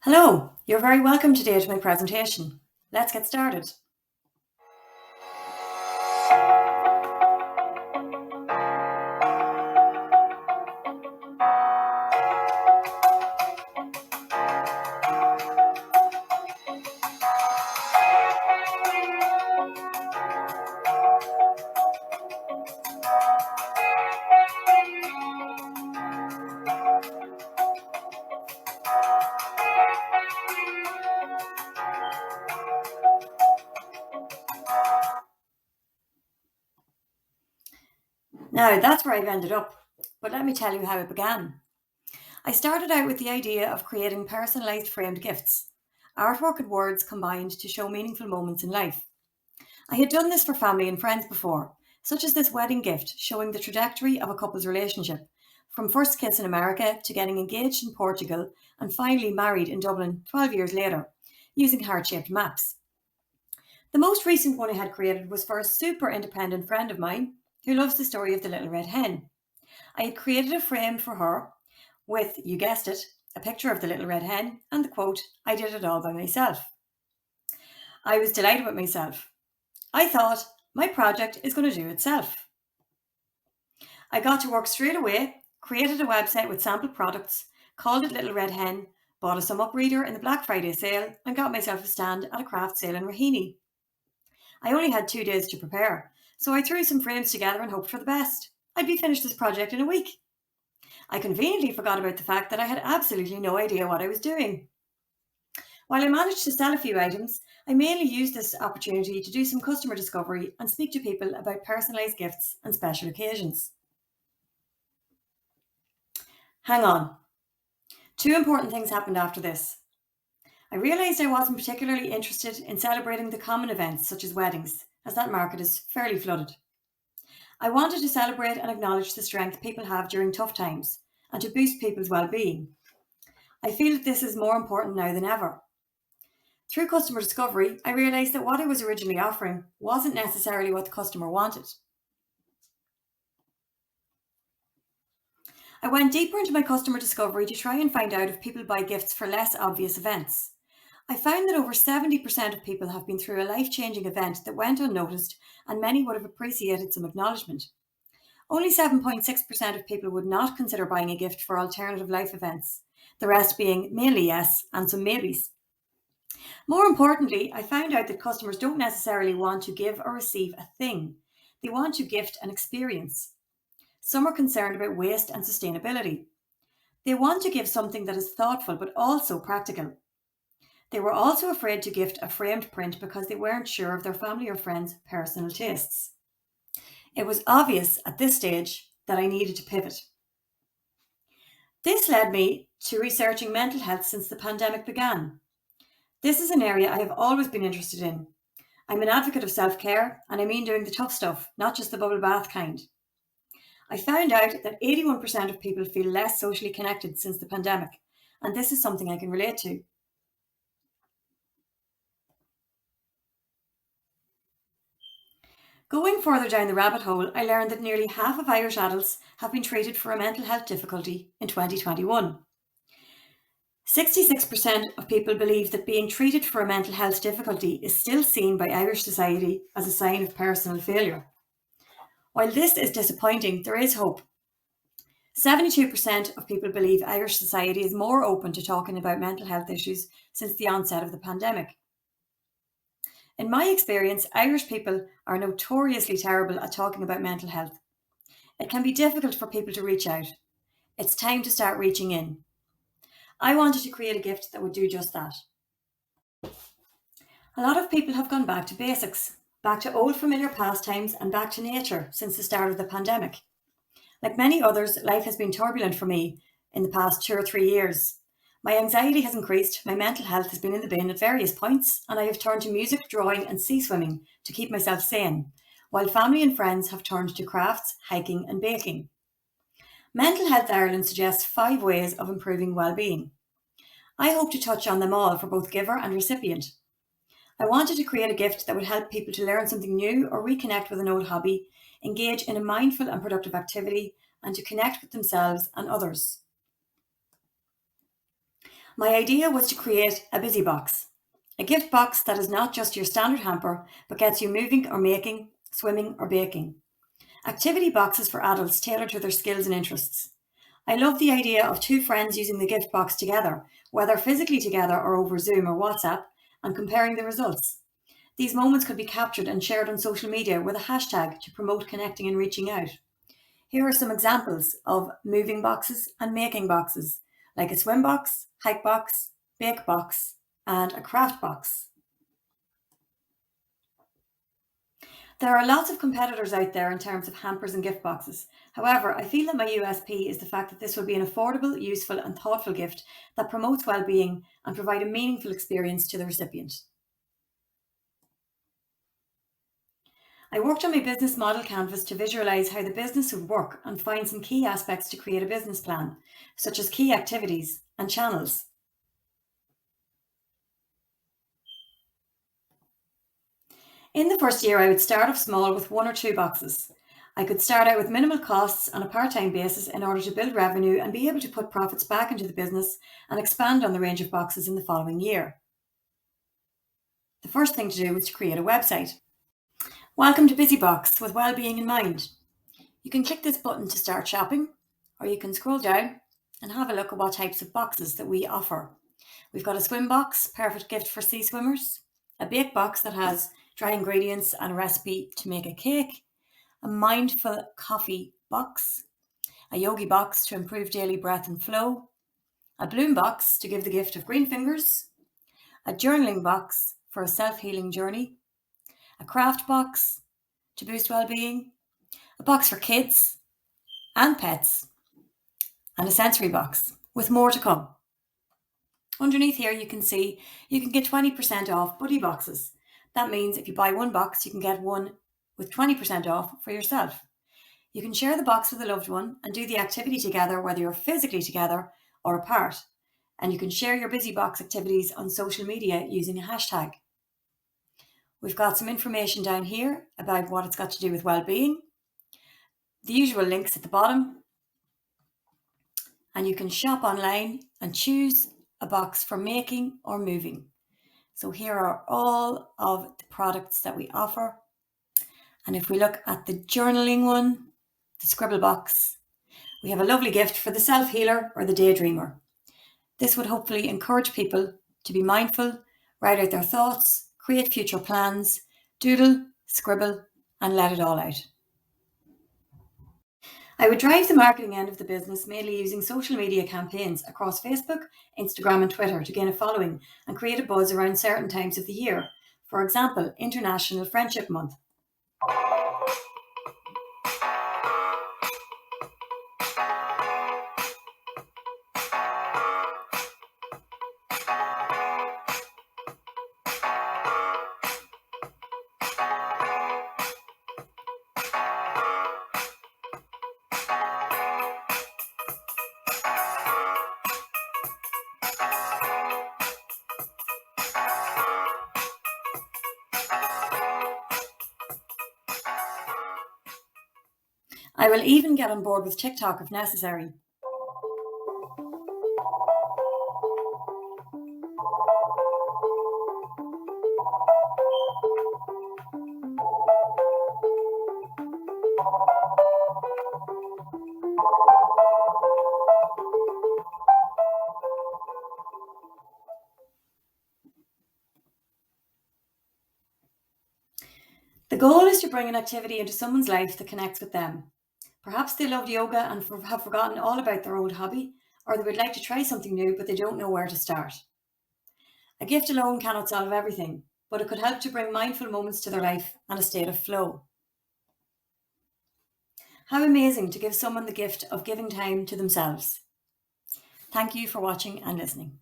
Hello, you're very welcome today to my presentation. Let's get started. Now, that's where I've ended up, but let me tell you how it began. I started out with the idea of creating personalised framed gifts, artwork and words combined to show meaningful moments in life. I had done this for family and friends before, such as this wedding gift showing the trajectory of a couple's relationship, from first kiss in America to getting engaged in Portugal and finally married in Dublin 12 years later, using heart-shaped maps. The most recent one I had created was for a super independent friend of mine who loves the story of the little red hen. I had created a frame for her with, you guessed it, a picture of the little red hen and the quote, "I did it all by myself." I was delighted with myself. I thought, my project is going to do itself. I got to work straight away, created a website with sample products, called it Little Red Hen, bought a sum up reader in the Black Friday sale, and got myself a stand at a craft sale in Raheny. I only had 2 days to prepare, so I threw some frames together and hoped for the best. I'd be finished this project in a week. I conveniently forgot about the fact that I had absolutely no idea what I was doing. While I managed to sell a few items, I mainly used this opportunity to do some customer discovery and speak to people about personalised gifts and special occasions. Hang on. Two important things happened after this. I realised I wasn't particularly interested in celebrating the common events such as weddings, as that market is fairly flooded. I wanted to celebrate and acknowledge the strength people have during tough times and to boost people's well-being. I feel that this is more important now than ever. Through customer discovery, I realised that what I was originally offering wasn't necessarily what the customer wanted. I went deeper into my customer discovery to try and find out if people buy gifts for less obvious events. I found that over 70% of people have been through a life-changing event that went unnoticed, and many would have appreciated some acknowledgement. Only 7.6% of people would not consider buying a gift for alternative life events, the rest being mainly yes and some maybes. More importantly, I found out that customers don't necessarily want to give or receive a thing. They want to gift an experience. Some are concerned about waste and sustainability. They want to give something that is thoughtful but also practical. They were also afraid to gift a framed print because they weren't sure of their family or friends' personal tastes. It was obvious at this stage that I needed to pivot. This led me to researching mental health since the pandemic began. This is an area I have always been interested in. I'm an advocate of self-care, and I mean doing the tough stuff, not just the bubble bath kind. I found out that 81% of people feel less socially connected since the pandemic, and this is something I can relate to. Going further down the rabbit hole, I learned that nearly half of Irish adults have been treated for a mental health difficulty in 2021. 66% of people believe that being treated for a mental health difficulty is still seen by Irish society as a sign of personal failure. While this is disappointing, there is hope. 72% of people believe Irish society is more open to talking about mental health issues since the onset of the pandemic. In my experience, Irish people are notoriously terrible at talking about mental health. It can be difficult for people to reach out. It's time to start reaching in. I wanted to create a gift that would do just that. A lot of people have gone back to basics, back to old familiar pastimes and back to nature since the start of the pandemic. Like many others, life has been turbulent for me in the past 2 or 3 years. My anxiety has increased, my mental health has been in the bin at various points, and I have turned to music, drawing and sea swimming to keep myself sane, while family and friends have turned to crafts, hiking and baking. Mental Health Ireland suggests 5 ways of improving well-being. I hope to touch on them all for both giver and recipient. I wanted to create a gift that would help people to learn something new or reconnect with an old hobby, engage in a mindful and productive activity, and to connect with themselves and others. My idea was to create a busy box, a gift box that is not just your standard hamper, but gets you moving or making, swimming or baking. Activity boxes for adults tailored to their skills and interests. I love the idea of two friends using the gift box together, whether physically together or over Zoom or WhatsApp, and comparing the results. These moments could be captured and shared on social media with a hashtag to promote connecting and reaching out. Here are some examples of moving boxes and making boxes, like a swim box, hike box, bake box, and a craft box. There are lots of competitors out there in terms of hampers and gift boxes. However, I feel that my USP is the fact that this will be an affordable, useful, and thoughtful gift that promotes well-being and provide a meaningful experience to the recipient. I worked on my business model canvas to visualize how the business would work and find some key aspects to create a business plan, such as key activities and channels. In the first year, I would start off small with one or two boxes. I could start out with minimal costs on a part-time basis in order to build revenue and be able to put profits back into the business and expand on the range of boxes in the following year. The first thing to do was to create a website. Welcome to Busybox with well-being in mind. You can click this button to start shopping, or you can scroll down and have a look at what types of boxes that we offer. We've got a swim box, perfect gift for sea swimmers, a bake box that has dry ingredients and a recipe to make a cake, a mindful coffee box, a yogi box to improve daily breath and flow, a bloom box to give the gift of green fingers, a journaling box for a self-healing journey, a craft box to boost well-being, a box for kids and pets, and a sensory box, with more to come. Underneath here you can see you can get 20% off buddy boxes. That means if you buy one box, you can get one with 20% off for yourself. You can share the box with a loved one and do the activity together, whether you're physically together or apart. And you can share your Busybox activities on social media using a hashtag. We've got some information down here about what it's got to do with well-being. The usual links at the bottom. And you can shop online and choose a box for making or moving. So here are all of the products that we offer. And if we look at the journaling one, the scribble box, we have a lovely gift for the self-healer or the daydreamer. This would hopefully encourage people to be mindful, write out their thoughts, create future plans, doodle, scribble, and let it all out. I would drive the marketing end of the business mainly using social media campaigns across Facebook, Instagram, and Twitter to gain a following and create a buzz around certain times of the year. For example, International Friendship Month. I will even get on board with TikTok if necessary. The goal is to bring an activity into someone's life that connects with them. Perhaps they love yoga and have forgotten all about their old hobby, or they would like to try something new but they don't know where to start. A gift alone cannot solve everything, but it could help to bring mindful moments to their life and a state of flow. How amazing to give someone the gift of giving time to themselves. Thank you for watching and listening.